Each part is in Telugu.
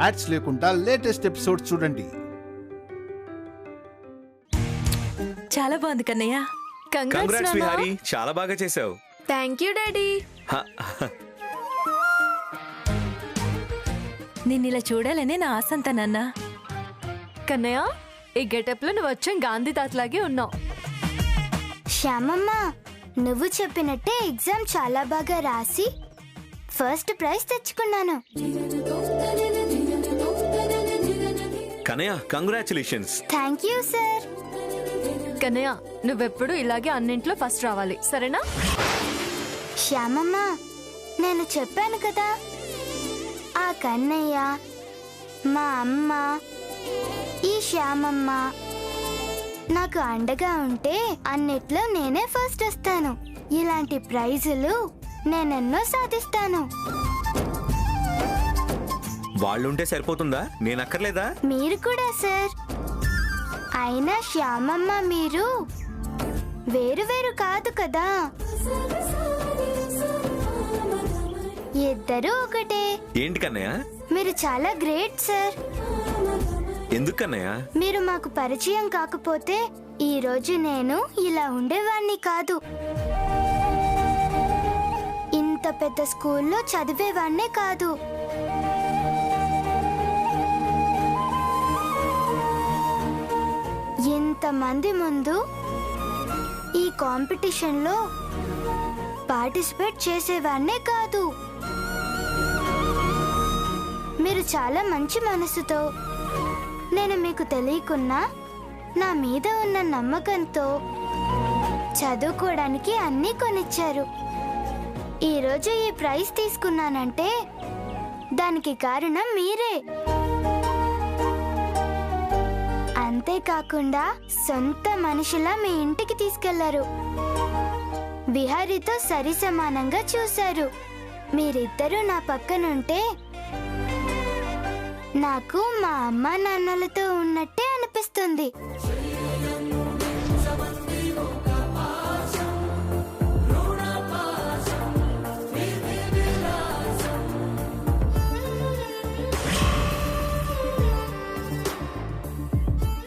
యాడ్స్ లేకుండా లేటెస్ట్ ఎపిసోడ్స్ చూడండి. చాలా బాగుంది కన్నయ్య. కంగ్రాట్స్ విహారీ, చాలా బాగా చేసావు. Thank you daddy. నిన్నిలా చూడాలనే నా ఆశ అంతా నాన్న. కన్నయ్య, ఈ గెటప్ లో నువ్వు వచ్చాం గాంధీ తాతలాగే ఉన్నావు. శ్యామమ్మ, నువ్వు చెప్పినట్టే ఎగ్జామ్ చాలా బాగా రాసి ఫస్ట్ ప్రైజ్ తెచ్చుకున్నాను. Kannayya, congratulations. Thank you sir. Kannayya, నువ్వెప్పుడు ఇలాగే అన్నింట్లో ఫస్ట్ రావాలి, సరేనా? శ్యామమ్మ, నేను చెప్పాను కదా, ఆ కన్నయ్య, మా అమ్మ, ఈ శ్యామమ్మ నాకు అండగా ఉంటే అన్నిట్లో నేనే ఫస్ట్ వస్తాను. ఇలాంటి ప్రైజులు నేనెన్నో సాధిస్తాను. వాళ్ళుంటే సరిపోతుందా? నేను అక్కర్లేదా? మీరు కూడా సార్. అయినా శ్యామమ్మ మీరు వేరు వేరు కాదు కదా, ఇద్దరు ఒకటే. ఏంటి కన్నయ్య? మీరు చాలా గ్రేట్ సార్. ఎందుకు కన్నయ్య? మీరు మాకు పరిచయం కాకపోతే ఈ రోజు నేను ఇలా ఉండేవాణ్ణి కాదు. ఇంత పెద్ద స్కూల్లో చదివేవాణ్ణే కాదు. ఇంతమంది ముందు ఈ కాంపిటీషన్లో పార్టిసిపేట్ చేసేవాణ్ణే కాదు. మీరు చాలా మంచి మనసుతో, నేను మీకు తెలియకున్నా నా మీద ఉన్న నమ్మకంతో చదువుకోవడానికి అన్నీ కొనిచ్చారు. ఈరోజు ఈ ప్రైజ్ తీసుకున్నానంటే దానికి కారణం మీరే. అంతేకాకుండా సొంత మనిషిలా మీ ఇంటికి తీసుకెళ్లారు. విహారీతో సరి సమానంగా చూశారు. మీరిద్దరూ నా పక్కనుంటే నాకు మా అమ్మ నాన్నలతో ఉన్నట్టే అనిపిస్తుంది.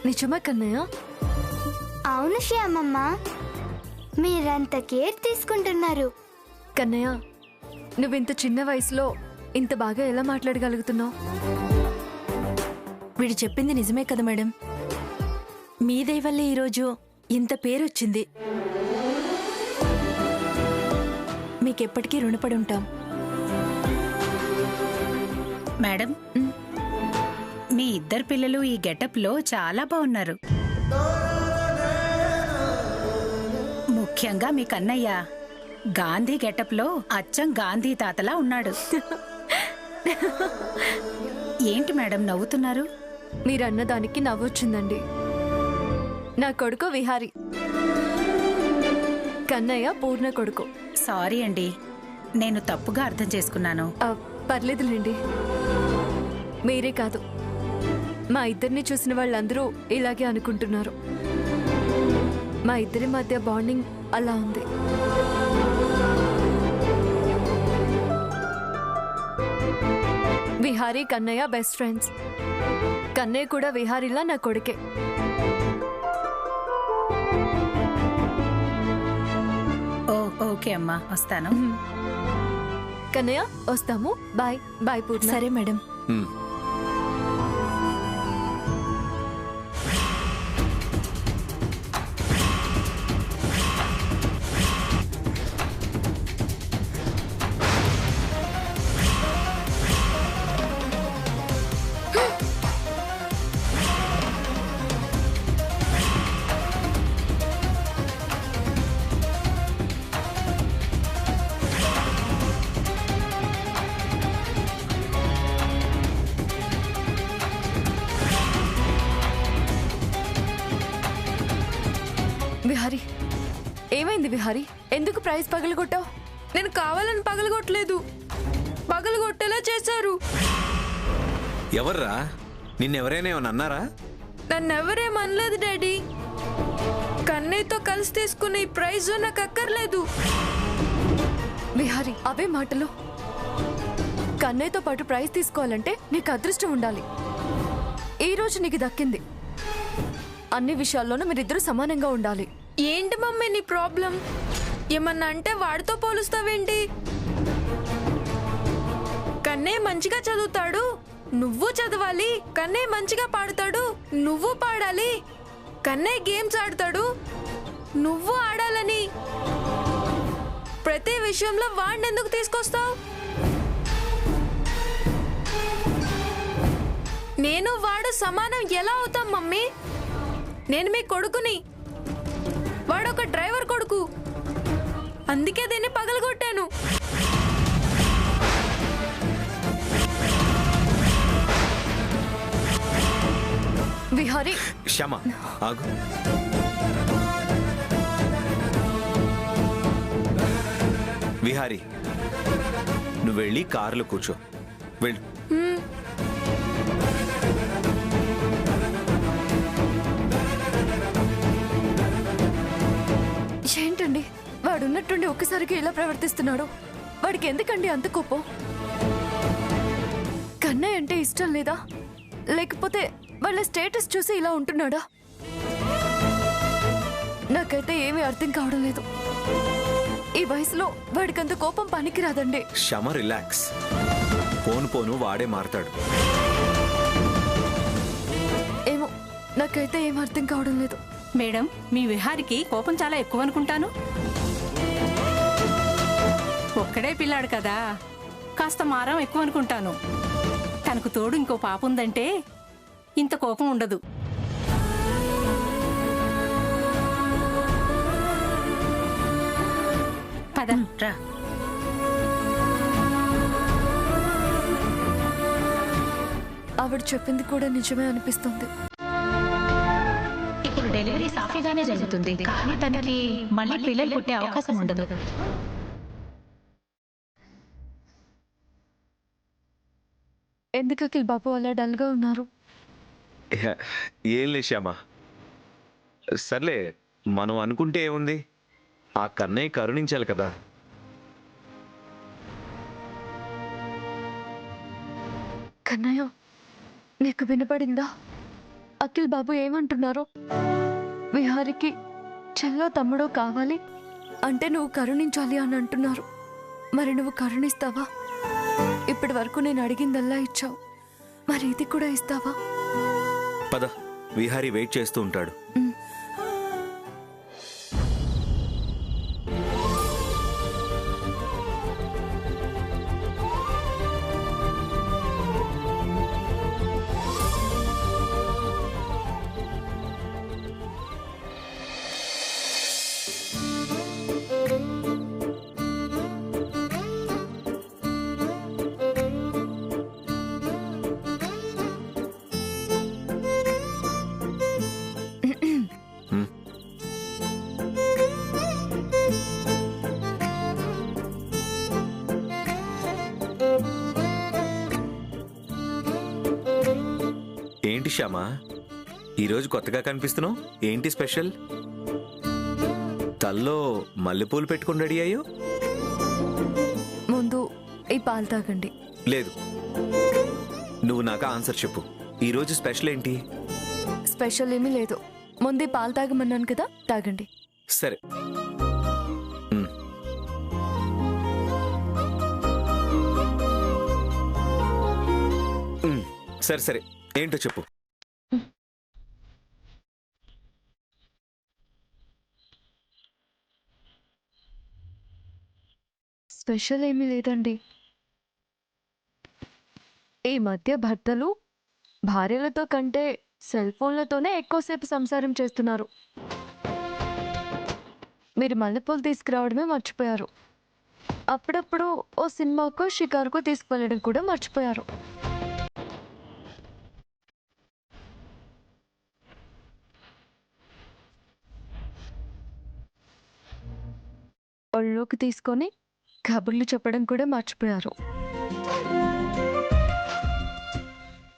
నిజమా కన్నయ్య? అవును శ్యామమ్మ, మీరంత కేర్ తీసుకుంటున్నారు. కన్నయ్య, నువ్వింత చిన్న వయసులో ఇంత బాగా ఎలా మాట్లాడగలుగుతున్నావు? వీడు చెప్పింది నిజమే కదా మేడం. మీ దయ వల్లే ఈరోజు ఇంత పేరొచ్చింది. మీకెప్పటికీ రుణపడి ఉంటాం. మేడం, మీ ఇద్దరు పిల్లలు ఈ గెటప్ లో చాలా బాగున్నారు. ముఖ్యంగా మీ కన్నయ్య గాంధీ గెటప్ లో అచ్చం గాంధీ తాతలా ఉన్నాడు. ఏంటి మేడం నవ్వుతున్నారు? మీరన్నదానికి నవ్వొచ్చిందండి. నా కొడుకు విహారీ, కన్నయ్య పూర్ణ కొడుకు. సారీ అండి, నేను తప్పుగా అర్థం చేసుకున్నాను. పర్లేదులేండి. మీరే కాదు, మా ఇద్దరిని చూసిన వాళ్ళందరూ ఇలాగే అనుకుంటున్నారు. మా ఇద్దరి మధ్య బాండింగ్ అలా ఉంది. Vihari Kannayya best friends. కన్నయ్య కూడా విహారీలా నా కొడుకే. ఓకే అమ్మా, వస్తాను. కన్నయ్య వస్తాము. Bye bye Purna. సరే మేడం. విహారీ, ఏమైంది విహారీ? ఎందుకు ప్రైజ్ పగలగొట్టావు? నేను కావాలని పగలగొట్టలేదు, పగలగొట్టేలా చేశారు. ఎవర్రా? నిన్నెవరైనా ఏమన్నా అన్నారా? నన్నెవరేమనలేదు డాడీ. కన్నయ్యతో కలిసి తీసుకున్న ఈ ప్రైజ్ నాకు అక్కర్లేదు. విహారీ, అవే మాటలు. కన్నయ్యతో పాటు ప్రైజ్ తీసుకోవాలంటే నీకు అదృష్టం ఉండాలి. ఈ రోజు నీకు దక్కింది. అన్ని విషయాల్లోనూ మీరిద్దరూ సమానంగా ఉండాలి. ఏంటి మమ్మీ నీ ప్రాబ్లం? ఏమన్నా అంటే వాడితో పోలుస్తావేంటి? కన్నయ్య మంచిగా చదువుతాడు, నువ్వు చదవాలి. కన్నయ్య మంచిగా పాడుతాడు, నువ్వు పాడాలి. కన్నయ్య గేమ్స్ ఆడతాడు, నువ్వు ఆడాలని. ప్రతి విషయంలో వాడిని ఎందుకు తీసుకొస్తావు? నేను వాడు సమానం ఎలా అవుతాం మమ్మీ? నేను మీ కొడుకుని, వాడొక డ్రైవర్ కొడుకు. అందుకే దీన్ని పగలగొట్టాను. విహారీ, శ్యామ ఆగు. విహారీ, నువ్వు వెళ్ళి కారులో కూర్చో. వెళ్ళు. ఏంటండి వాడున్నట్టుండి ఒక్కసారికి ఇలా ప్రవర్తిస్తున్నాడు? వాడికి ఎందుకండి అంత కోపం? కన్నయ్య అంటే ఇష్టం లేదా, లేకపోతే వాళ్ళ స్టేటస్ చూసి ఇలా ఉంటున్నాడా? నాకైతే ఏమీ అర్థం కావడం లేదు. ఈ వయసులో వాడికంత కోపం పనికిరాదండి. శ్యామ రిలాక్స్. పోను పోను వాడే మారతాడు. ఏమో నాకైతే ఏం అర్థం కావడం లేదు. మేడం, మీ విహారికి కోపం చాలా ఎక్కువ అనుకుంటాను. ఒక్కడే పిల్లాడు కదా, కాస్త మారం ఎక్కువ అనుకుంటాను. తనకు తోడు ఇంకో పాప ఉందంటే ఇంత కోపం ఉండదు. పద రా. ఆవిడ చెప్పింది కూడా నిజమే అనిపిస్తుంది. ఇప్పుడు డెలివరీ సాఫీగానే జరుగుతుంది, కానీ తనకి మళ్ళీ పిల్లలు పుట్టే అవకాశం ఉండదు. ఎందుకు అఖిల్ బాబు అలా డల్గా ఉన్నారు? ఏం లేదు శ్యామ. సర్లే, మనం అనుకుంటే ఏముంది, ఆ కన్నయ్య కరుణించాలి కదా. కన్నయ్య, నీకు వినపడిందా? అఖిల్ బాబు ఏమంటున్నారు? విహారికి చెల్లో తమ్ముడో కావాలి అంటే నువ్వు కరుణించాలి అని అంటున్నారు. మరి నువ్వు కరుణిస్తావా? ఇప్పటి వరకు నేను అడిగిందల్లా ఇచ్చావు, మరి ఇది కూడా ఇస్తావా? పద, విహారీ వెయిట్ చేస్తూ ఉంటాడు. ఏంటి శ్యామ, ఈరోజు కొత్తగా కనిపిస్తున్నావు? ఏంటి స్పెషల్? తల్లో మల్లెపూలు పెట్టుకుని రెడీ అయ్యో? ముందు ఈ పాలు తాగండి. లేదు, నువ్వు నాకు ఆన్సర్ చెప్పు. ఈరోజు స్పెషల్ ఏంటి? స్పెషల్ ఏమీ లేదు. ముందు ఈ పాలు తాగమన్నాను కదా, తాగండి. సరే. సరే సరే, ఏంటో చెప్పు. స్పెషల్ ఏమీ లేదండి. ఈ మధ్య భర్తలు భార్యలతో కంటే సెల్ ఫోన్లతోనే ఎక్కువసేపు సంసారం చేస్తున్నారు. మీరు మల్లెపూలు తీసుకురావడమే మర్చిపోయారు. అప్పుడప్పుడు ఓ సినిమాకో షికారుకో తీసుకువెళ్ళడం కూడా మర్చిపోయారు. ఒళ్ళోకి తీసుకొని కబుర్లు చెప్పడం కూడా మర్చిపోయారు.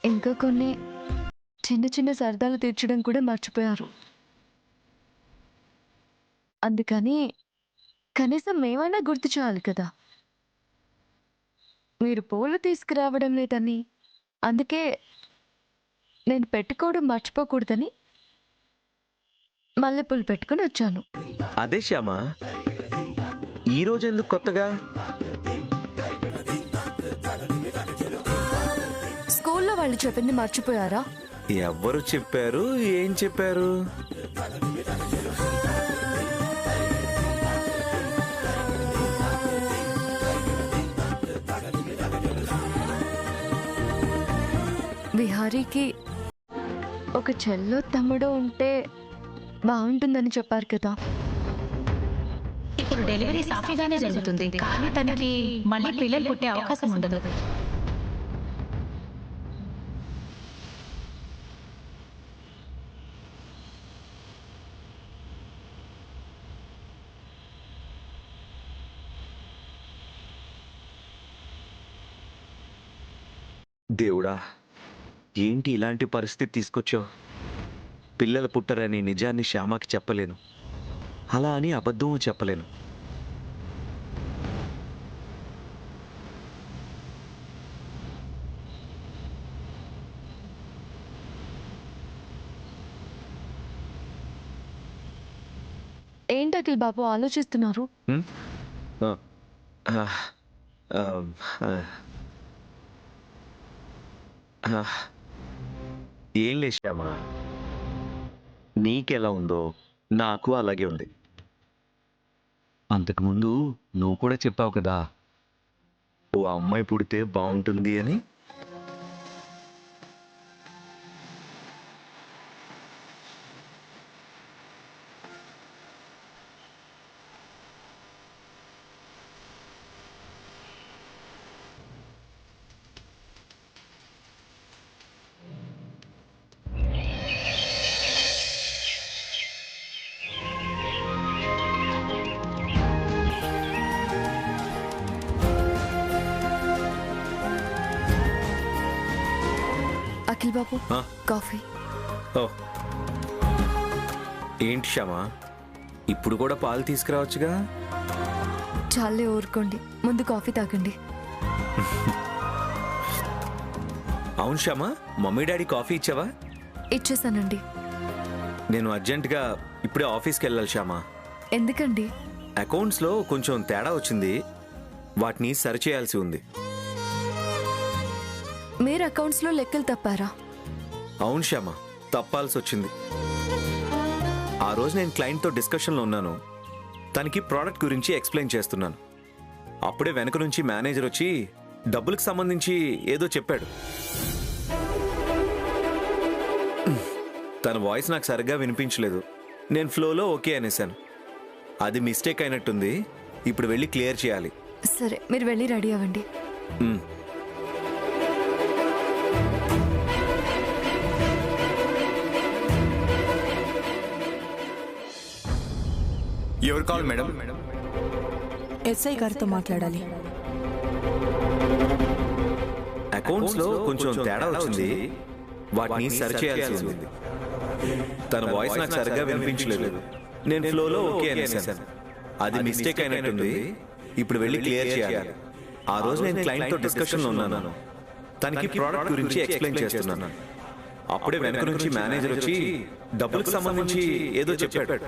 ఇంకా కొన్ని చిన్న చిన్న సరదాలు తీర్చడం కూడా మర్చిపోయారు. అందుకని కనీసం మేమైనా గుర్తు చేయాలి కదా. మీరు పూలు తీసుకురావడం లేదని, అందుకే నేను పెట్టుకోవడం మర్చిపోకూడదని మల్లెపూలు పెట్టుకుని వచ్చాను. అదే శ్యామ, ఈరోజు ఎందుకు కొత్తగా? స్కూల్లో వాళ్ళు చెప్పింది మర్చిపోయారా? ఎవరు చెప్పారు? ఏం చెప్పారు? విహారీకి ఒక చెల్లో తమ్ముడు ఉంటే బాగుంటుందని చెప్పారు కదా. ఇప్పుడు డెలివరీ సాఫీగానే జరుగుతుంది, కానీ తనకి మళ్ళీ పిల్లలు పుట్టే అవకాశం ఉండదు. దేవుడా, ఏంటి ఇలాంటి పరిస్థితి తీసుకొచ్చావు? పిల్లలు పుట్టరని నిజాన్ని శ్యామకి చెప్పలేను, అలా అని అబద్ధం చెప్పలేను. ఏంటి అఖిల్ బాబు ఆలోచిస్తున్నారు? ఆ, ఆ, ఆ, ఆ, ఏం లేదు శ్యామ, నీకెలా ఉందో నాకు అలాగే ఉంది. అంతకుముందు నువ్వు కూడా చెప్పావు కదా, ఓ అమ్మాయి పుడితే బాగుంటుంది అని. అఖిల్ బాబు ఆ? కాఫీ. ఓ, ఏంటి శ్యామ, ఇప్పుడు కూడా పాలు తీసుకురావచ్చుగా? చాలే ఊరుకోండి, ముందు కాఫీ తాగండి. అవును శ్యామ, మమ్మీ డాడీ కాఫీ ఇచ్చావా? ఇచ్చేసానండి. నేను అర్జెంటుగా ఇప్పుడే ఆఫీస్కి వెళ్ళాలి శ్యామ. ఎందుకండి? అకౌంట్స్లో కొంచెం తేడా వచ్చింది, వాటిని సరిచేయాల్సి ఉంది. మీరు అకౌంట్స్లో లెక్కలు తప్పారా? అవును శ్యామ, తప్పాల్సి వచ్చింది. ఆ రోజు నేను క్లయింట్తో డిస్కషన్లో ఉన్నాను, తనకి ప్రోడక్ట్ గురించి ఎక్స్ప్లెయిన్ చేస్తున్నాను. అప్పుడే వెనక నుంచి మేనేజర్ వచ్చి డబ్బులకు సంబంధించి ఏదో చెప్పాడు. తన వాయిస్ నాకు సరిగ్గా వినిపించలేదు. నేను ఫ్లోలో ఓకే అనేసాను. అది మిస్టేక్ అయినట్టుంది, ఇప్పుడు వెళ్ళి క్లియర్ చేయాలి. సరే, మీరు వెళ్ళి రెడీ అవ్వండి. ఎవరు కాల్ మేడం? ఎస్ఐ గారితో మాట్లాడాలి. అకౌంట్స్లో కొంచెం తేడా వచ్చింది, వాటిని సరిచేయాల్సి ఉంది. తన వాయిస్ నాకు సరిగ్గా వినిపించలేదు. నేను ఫ్లోలో ఓకే అనేసాను. అది మిస్టేక్ అయినట్టుంది, ఇప్పుడు వెళ్ళి క్లియర్ చేయాలి. ఆ రోజు నేను క్లయింట్తో డిస్కషన్లో ఉన్నాను, తనకి ప్రోడక్ట్ గురించి ఎక్స్ప్లెయిన్ చేస్తున్నాను. అప్పుడే వెనక నుంచి మేనేజర్ వచ్చి డబ్బులకు సంబంధించి ఏదో చెప్పాడు.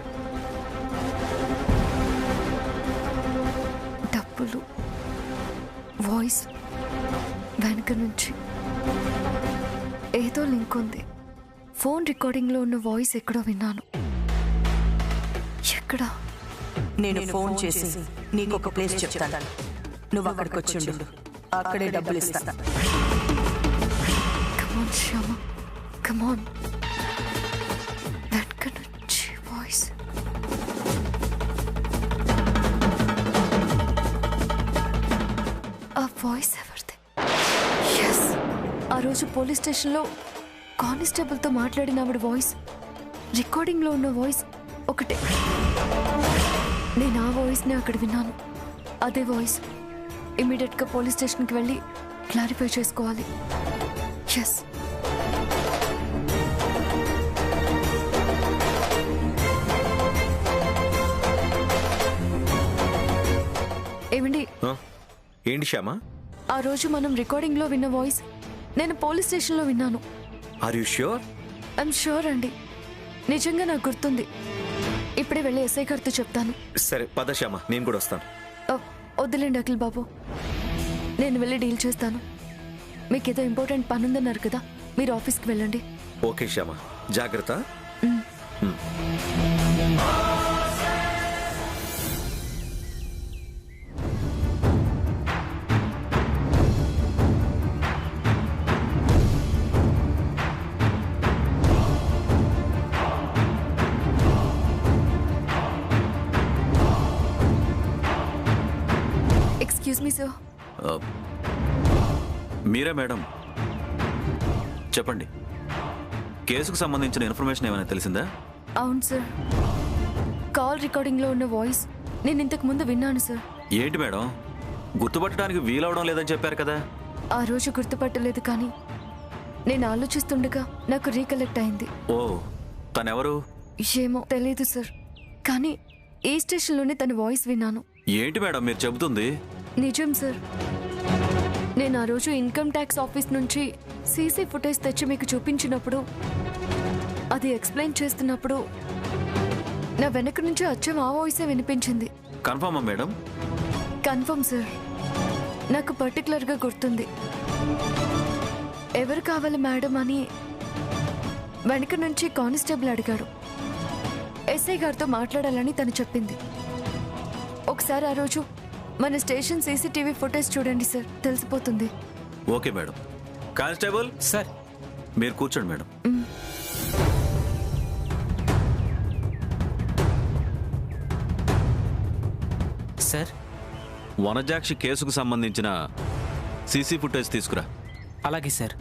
డబ్బులు, వాయిస్, వెనక నుంచి ఏదో లింక్ ఉంది. ఫోన్ రికార్డింగ్లో ఉన్న వాయిస్ ఎక్కడో విన్నాను. ఎక్కడా? నేను ఫోన్ చేసి నీకు ఒక ప్లేస్ చెప్తాను, నువ్వు అక్కడికి వచ్చిండు, అక్కడే డబ్బులు ఇస్తా. కమాన్ శ్యామ, కమాన్. వెనక నుంచి వాయిస్. ఆ వాయిస్ ఎవరిది? ఎస్, ఆ రోజు పోలీస్ స్టేషన్లో కానిస్టేబుల్తో మాట్లాడిన ఆవిడ వాయిస్, రికార్డింగ్లో ఉన్న వాయిస్ ఒకటే. నేను ఆ వాయిస్ని అక్కడ విన్నాను. అదే వాయిస్. ఇమీడియట్గా పోలీస్ స్టేషన్కి వెళ్ళి క్లారిఫై చేసుకోవాలి. ఎస్. ఏమండి? ఏంటి శ్యామ, ఆ రోజు మనం రికార్డింగ్లో విన్న వాయిస్ నేను పోలీస్ స్టేషన్లో విన్నాను. Are you sure? I'm sure అండి, నిజంగా నాకు గుర్తుంది. ఇప్పుడే వెళ్ళి ఎస్ఐ గారితో చెప్తాను. సరే పద శ్యామ, నేను కూడా వస్తాను. వద్దులేండి అఖిల్ బాబు, నేను వెళ్ళి డీల్ చేస్తాను. మీకు ఏదో ఇంపార్టెంట్ పని ఉందన్నారు కదా, మీరు ఆఫీస్కి వెళ్ళండి. ఓకే శ్యామ, జాగ్రత్త. Excuse me sir. మీరే మేడం, చెప్పండి. కేసుకు సంబంధించిన ఇన్ఫర్మేషన్ ఏమైనా తెలిసిందా? అవును సార్, కాల్ రికార్డింగ్లో ఉన్న వాయిస్ నేను ఇంతకు ముందు విన్నాను సార్. ఏంటి మేడం, గుర్తుపట్టడానికి వీలవడం లేదని చెప్పారు కదా? ఆ రోజు గుర్తుపట్టలేదు, కానీ నేను ఆలోచిస్తుండగా నాకు రీకలెక్ట్ అయింది. ఓ, తనెవరు? ఏమో తెలీదు సార్, కానీ ఈ స్టేషన్లోనే తన వాయిస్ విన్నాను. ఏంటి మేడం మీరు చెబుతుంది? నిజం సార్, నేను ఆ రోజు ఇన్కమ్ ట్యాక్స్ ఆఫీస్ నుంచి సీసీ ఫుటేజ్ తెచ్చి మీకు చూపించినప్పుడు, అది ఎక్స్ప్లెయిన్ చేస్తున్నప్పుడు నా వెనక నుంచి అచ్చం ఆ వాయిసే వినిపించింది. కన్ఫర్మా మేడం? కన్ఫర్మ్ సార్, నాకు పర్టికులర్గా గుర్తుంది. ఎవరు కావాలి మేడం అని వెనక నుంచి కానిస్టేబుల్ అడిగాడు. ఎస్ఐ గారితో మాట్లాడాలని తను చెప్పింది. ఒకసారి ఆ రోజు మన స్టేషన్ సీసీటీవీ ఫుటేజ్ చూడండి సార్, తెలిసిపోతుంది. Okay madam. కానిస్టేబుల్ సార్, మీరు కూర్చోండి మేడం. సార్, వనజాక్షి కేసుకు సంబంధించిన సీసీ ఫుటేజ్ తీసుకురా. అలాగే సార్.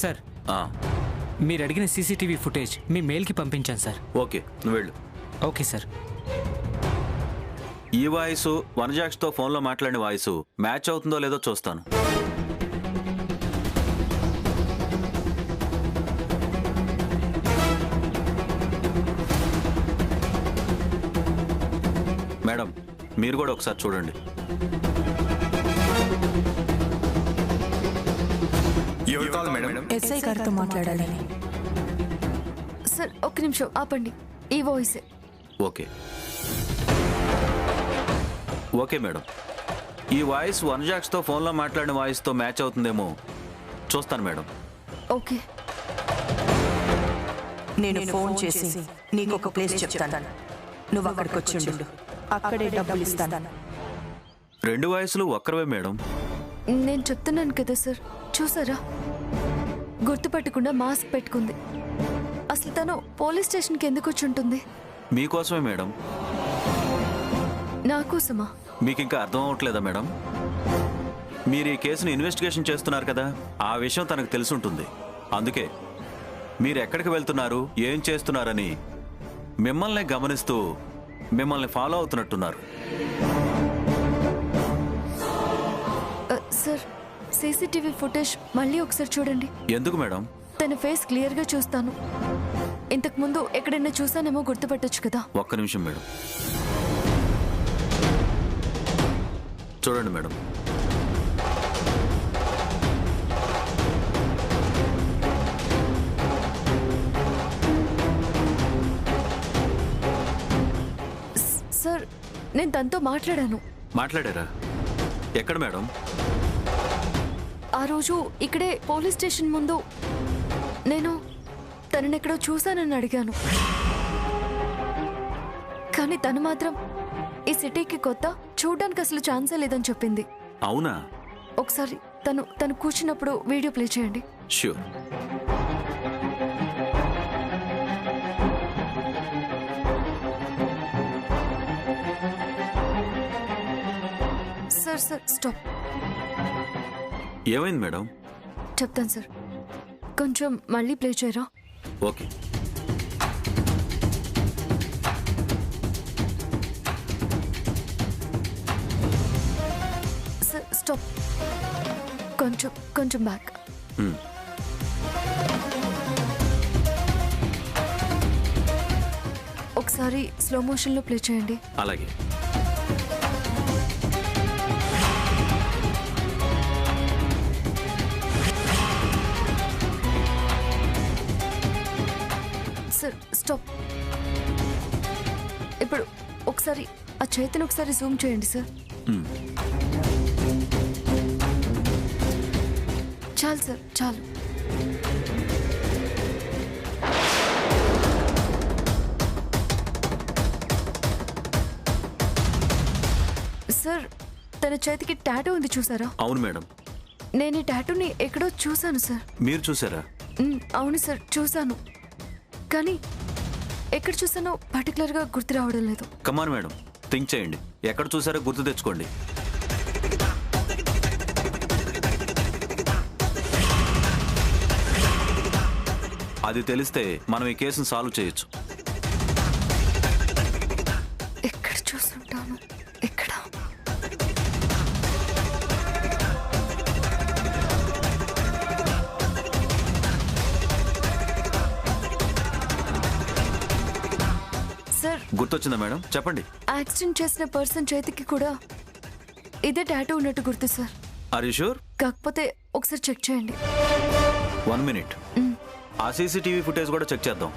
సార్, మీరు అడిగిన సీసీటీవీ ఫుటేజ్ మీ మెయిల్కి పంపించాను సార్. ఓకే, నువ్వు వెళ్ళు. Okay sir. ఈ వాయిస్ వనజాక్షితో ఫోన్లో మాట్లాడిన వాయిస్ మ్యాచ్ అవుతుందో లేదో చూస్తాను. మేడం, మీరు కూడా ఒకసారి చూడండి. ఎస్ఐ గారితో మాట్లాడాలని. సార్ ఒక్క నిమిషం ఆపండి, ఈ వాయిసే. ఓకే ఓకే మేడం, ఈ వాయిస్ వనజాక్షితో ఫోన్లో మాట్లాడిన వాయిస్తో మ్యాచ్ అవుతుందేమో చూస్తాను మేడం. ఓకే. నేను ఫోన్ చేసి నీకు ఒక ప్లేస్ చెప్తాను, నువ్వు అక్కడికి వచ్చిండు, అక్కడే డబ్బులు ఇస్తాను. 2 వాయిస్లు ఒక్కరవే మేడం. నేను చెప్తున్నాను కదా సార్, చూసారా గుర్తుపట్టకుండా మాస్క్ పెట్టుకుంది. అసలు తను పోలీస్ స్టేషన్కి ఎందుకు వచ్చి ఉంటుంది? మీకోసమే మేడం. నా కోసమా? మీకు ఇంకా అర్థం అవ్వట్లేదా మేడం? మీరు ఈ కేసును ఇన్వెస్టిగేషన్ చేస్తున్నారు కదా, ఆ విషయం తనకు తెలుసుంటుంది. అందుకే మీరు ఎక్కడికి వెళ్తున్నారు, ఏం చేస్తున్నారని మిమ్మల్ని గమనిస్తూ మిమ్మల్ని ఫాలో అవుతున్నట్టున్నారు. సార్, సీసీటీవీ ఫుటేజ్ మళ్ళీ ఒకసారి చూడండి. ఎందుకు మేడం? తన ఫేస్ క్లియర్గా చూస్తాను. ఇంతకు ముందు ఎక్కడైనా చూసానేమో గుర్తుపట్టొచ్చు కదా. ఒక్క నిమిషం మేడం, చూడండి మేడం. సార్, నేను తనతో మాట్లాడాను. మాట్లాడారా? ఎక్కడ మేడం? ఆ రోజు ఇక్కడే పోలీస్ స్టేషన్ ముందు నేను తనని ఎక్కడో చూశానని అడిగాను. కానీ తను మాత్రం ఈ సిటీకి కొత్త, చూడడానికి అసలు ఛాన్సే లేదని చెప్పింది. అవునా? ఒకసారి తను కూర్చున్నప్పుడు వీడియో ప్లే చేయండి. ష్యూర్. Sir stop. ఏమైంది మేడం? చెప్తాను సార్, కొంచెం మళ్ళీ ప్లే చేయరా? ఓకే. Sir stop. కొంచెం కొంచెం బ్యాక్. ఒకసారి స్లో మోషన్లో ప్లే చేయండి. అలాగే. Sir stop. ఇప్పుడు ఒకసారి ఆ చేతిని ఒకసారి జూమ్ చేయండి సార్. చాలు సార్, చాలు. సార్ తన చేతికి టాటూ ఉంది, చూసారా? అవును మేడం. నేను ఈ టాటూని ఎక్కడో చూశాను సార్. మీరు చూసారా? అవును సార్, చూశాను. కానీ ఎక్కడ చూసానో పర్టికులర్గా గుర్తు రావడం లేదు. కమాన్ మేడం, థింక్ చేయండి. ఎక్కడ చూసారో గుర్తు తెచ్చుకోండి. అది తెలిస్తే మనం ఈ కేసును సాల్వ్ చేయొచ్చు. ఎక్కడ చూస్తుంటాను? ఎక్కడ? సార్ గుర్తొచ్చిందా మేడం? చెప్పండి. యాక్సిడెంట్ చేసిన పర్సన్ చేతికి కూడా ఇదే టాటూ ఉన్నట్టు గుర్తు సార్. Are you sure? కాకపోతే ఒకసారి చెక్ చేయండి. 1 minute. ఆ సీసీటీవీ ఫుటేజ్ కూడా చెక్ చేద్దాం.